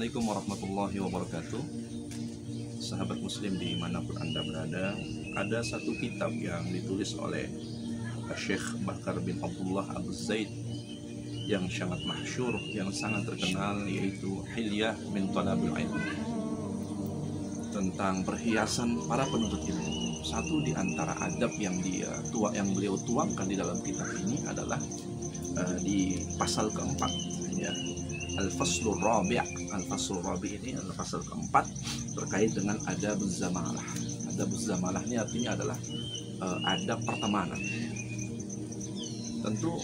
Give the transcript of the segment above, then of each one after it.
Assalamualaikum warahmatullahi wabarakatuh. Sahabat muslim dimanapun Anda berada, ada satu kitab yang ditulis oleh Syekh Bakar bin Abdullah Abu Zaid yang sangat masyhur, yang sangat terkenal, yaitu Hilyah min Thalabil Ilm, tentang perhiasan para penuntut ilmu. Satu di antara adab yang beliau tuangkan di dalam kitab ini adalah di pasal keempat, ya, Al-Faslur Rabi'. Al-Faslur Rabi' ini adalah pasal keempat terkait dengan adabuz zamalah. Adabuz zamalah ini artinya adalah adab pertemanan. Tentu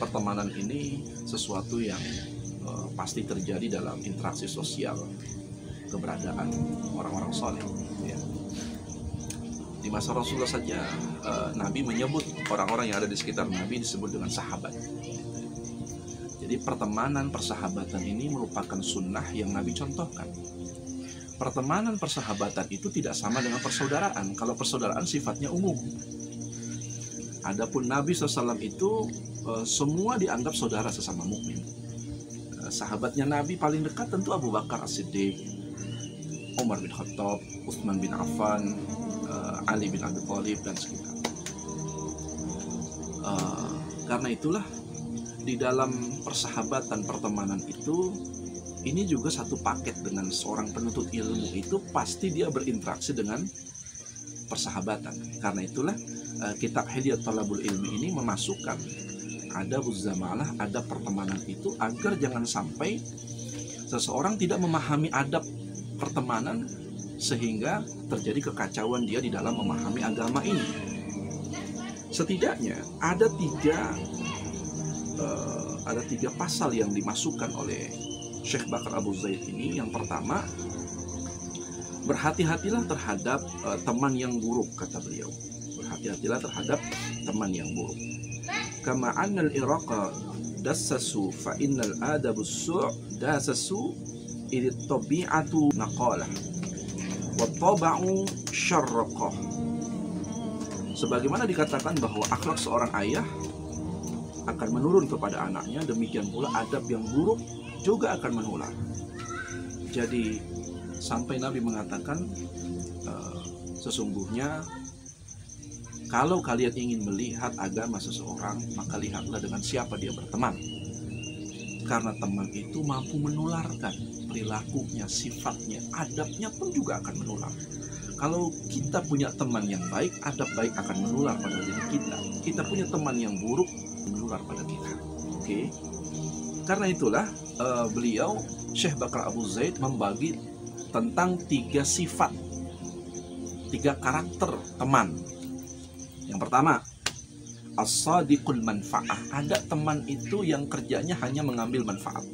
pertemanan ini sesuatu yang pasti terjadi dalam interaksi sosial, keberadaan orang-orang soleh, ya. Di masa Rasulullah saja Nabi menyebut orang-orang yang ada di sekitar Nabi disebut dengan sahabat. Jadi pertemanan persahabatan ini merupakan sunnah yang Nabi contohkan. Pertemanan persahabatan itu tidak sama dengan persaudaraan. Kalau persaudaraan sifatnya umum. Adapun Nabi SAW itu semua dianggap saudara sesama mukmin. Sahabatnya Nabi paling dekat tentu Abu Bakar As-Siddiq, Umar bin Khattab, Utsman bin Affan, Ali bin Abi Thalib, dan sekitar. Karena itulah di dalam persahabatan pertemanan itu, ini juga satu paket dengan seorang penuntut ilmu itu pasti dia berinteraksi dengan persahabatan. Karena itulah kitab Hilyah Thalabul Ilmi ini memasukkan adabuz zamalah, adab pertemanan itu, agar jangan sampai seseorang tidak memahami adab pertemanan sehingga terjadi kekacauan dia di dalam memahami agama ini. Setidaknya ada tiga pasal yang dimasukkan oleh Syekh Bakar Abu Zaid ini. Yang pertama, berhati-hatilah terhadap teman yang buruk, kata beliau. Berhati-hatilah terhadap teman yang buruk. Kama annal iraqa dassasu fa innal adabus su' dassasu idit tabi'atu naqalah wa taba'u syarraqah. Sebagaimana dikatakan bahwa akhlak seorang ayah akan menurun kepada anaknya, demikian pula adab yang buruk juga akan menular. Jadi sampai Nabi mengatakan, sesungguhnya kalau kalian ingin melihat agama seseorang, maka lihatlah dengan siapa dia berteman. Karena teman itu mampu menularkan perilakunya, sifatnya, adabnya pun juga akan menular. Kalau kita punya teman yang baik, adab baik akan menular pada diri kita. Kita punya teman yang buruk, menular pada kita. Oke. Karena itulah beliau Syekh Bakar Abu Zaid membagi tentang 3 sifat, 3 karakter teman. Yang pertama, as-sadiqul manfa'ah. Ada teman itu yang kerjanya hanya mengambil manfaat.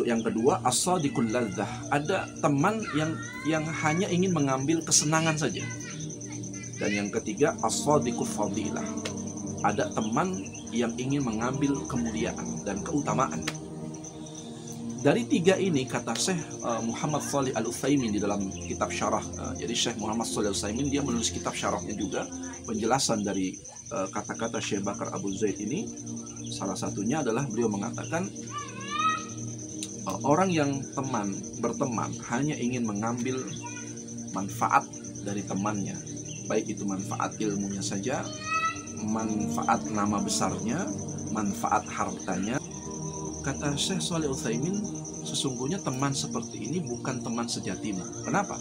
Yang kedua, as-sadiqul ladzah. Ada teman yang hanya ingin mengambil kesenangan saja. Dan yang ketiga, as-sadiqul fadilah. Ada teman yang ingin mengambil kemuliaan dan keutamaan. Dari 3 ini, kata Syekh Muhammad Shalih Al-Utsaimin di dalam kitab syarah. Jadi Syekh Muhammad Shalih Al-Utsaimin dia menulis kitab syarahnya juga, penjelasan dari kata-kata Syekh Bakar Abu Zaid ini. Salah satunya adalah beliau mengatakan, orang yang berteman hanya ingin mengambil manfaat dari temannya, baik itu manfaat ilmunya saja, manfaat nama besarnya, manfaat hartanya. Kata Syekh Shalih Al-Utsaimin, sesungguhnya teman seperti ini bukan teman sejatimu. Kenapa?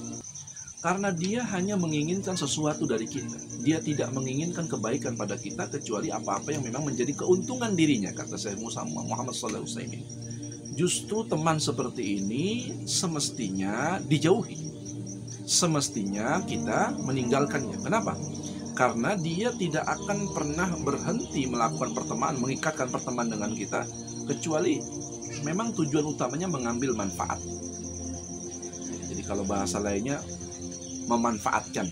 Karena dia hanya menginginkan sesuatu dari kita. Dia tidak menginginkan kebaikan pada kita kecuali apa-apa yang memang menjadi keuntungan dirinya, kata Syekh Muhammad Shalih Al-Utsaimin. Justru teman seperti ini semestinya dijauhi. Semestinya kita meninggalkannya. Kenapa? Karena dia tidak akan pernah berhenti melakukan pertemanan, mengikatkan pertemanan dengan kita, kecuali memang tujuan utamanya mengambil manfaat. Jadi kalau bahasa lainnya, memanfaatkan.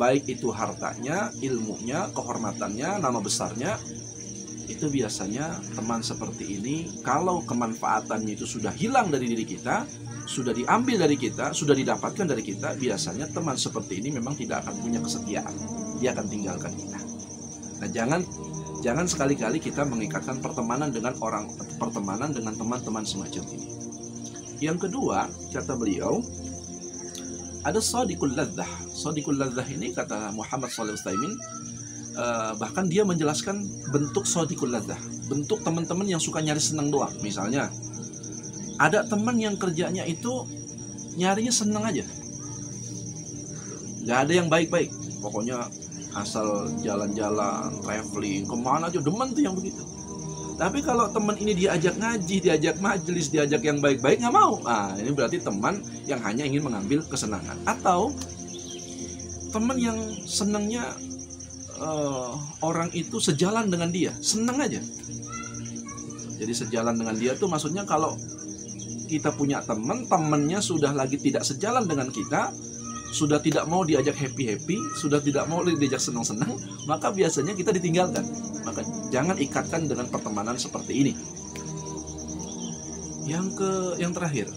Baik itu hartanya, ilmunya, kehormatannya, nama besarnya. Itu biasanya teman seperti ini, kalau kemanfaatannya itu sudah hilang dari diri kita, sudah diambil dari kita, sudah didapatkan dari kita, biasanya teman seperti ini memang tidak akan punya kesetiaan. Dia akan tinggalkan kita. Nah, jangan sekali-kali kita mengikatkan pertemanan dengan teman-teman semacam ini. Yang kedua, kata beliau, ada shadiqul ladzah. Shadiqul ladzah ini kata Muhammad Shalih Utsaimin, bahkan dia menjelaskan bentuk shadiqul ladzah, bentuk teman-teman yang suka nyari senang doang. Misalnya, ada teman yang kerjanya itu nyarinya senang aja, nggak ada yang baik-baik, pokoknya asal jalan-jalan, traveling, kemana aja demen tuh yang begitu. Tapi kalau teman ini diajak ngaji, diajak majelis, diajak yang baik-baik, nggak mau. Nah, ini berarti teman yang hanya ingin mengambil kesenangan. Atau teman yang senangnya orang itu sejalan dengan dia, senang aja. Jadi sejalan dengan dia tuh maksudnya kalau kita punya temannya sudah lagi tidak sejalan dengan kita, sudah tidak mau diajak happy-happy, sudah tidak mau diajak senang-senang, maka biasanya kita ditinggalkan. Maka jangan ikatkan dengan pertemanan seperti ini. Yang terakhir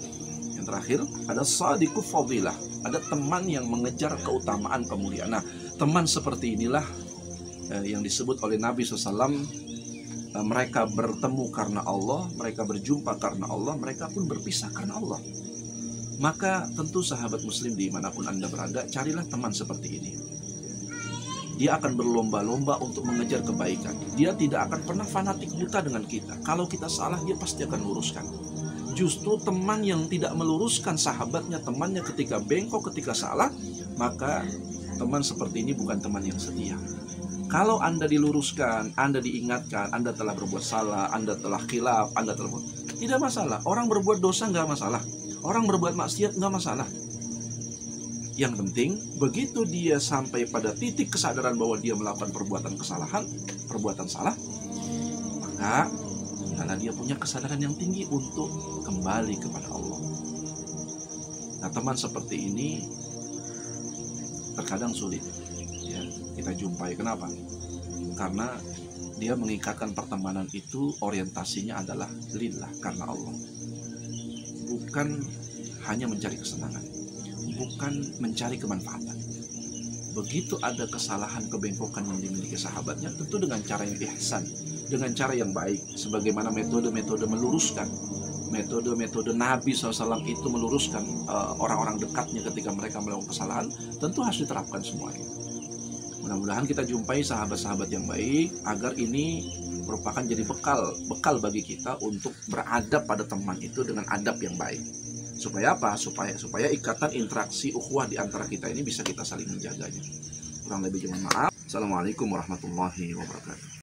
ada shadiqu fadilah, ada teman yang mengejar keutamaan, kemuliaan. Nah, teman seperti inilah yang disebut oleh Nabi SAW, mereka bertemu karena Allah, mereka berjumpa karena Allah, mereka pun berpisah karena Allah. Maka tentu sahabat muslim dimanapun Anda berada, carilah teman seperti ini. Dia akan berlomba-lomba untuk mengejar kebaikan. Dia tidak akan pernah fanatik buta dengan kita. Kalau kita salah, dia pasti akan luruskan. Justru teman yang tidak meluruskan sahabatnya, temannya ketika bengkok, ketika salah, maka teman seperti ini bukan teman yang setia. Kalau Anda diluruskan, Anda diingatkan, Anda telah berbuat salah, Anda telah khilaf, Anda telah tidak masalah. Orang berbuat dosa nggak masalah. Orang berbuat maksiat nggak masalah. Yang penting, begitu dia sampai pada titik kesadaran bahwa dia melakukan perbuatan kesalahan, perbuatan salah, maka karena dia punya kesadaran yang tinggi untuk kembali kepada Allah. Nah, teman seperti ini terkadang sulit ya kita jumpai. Kenapa? Karena dia mengikatkan pertemanan itu orientasinya adalah lillah, karena Allah. Bukan hanya mencari kesenangan, bukan mencari kemanfaatan. Begitu ada kesalahan, kebengkokan yang dimiliki sahabatnya, tentu dengan cara yang ihsan, dengan cara yang baik, sebagaimana metode-metode meluruskan, metode-metode Nabi SAW itu meluruskan orang-orang dekatnya ketika mereka melakukan kesalahan, tentu harus diterapkan semuanya. Mudah-mudahan kita jumpai sahabat-sahabat yang baik, agar ini merupakan jadi bekal bagi kita untuk beradab pada teman itu dengan adab yang baik. Supaya apa? Supaya ikatan interaksi ukhuwah di antara kita ini bisa kita saling menjaganya. Kurang lebih mohon maaf. Assalamualaikum warahmatullahi wabarakatuh.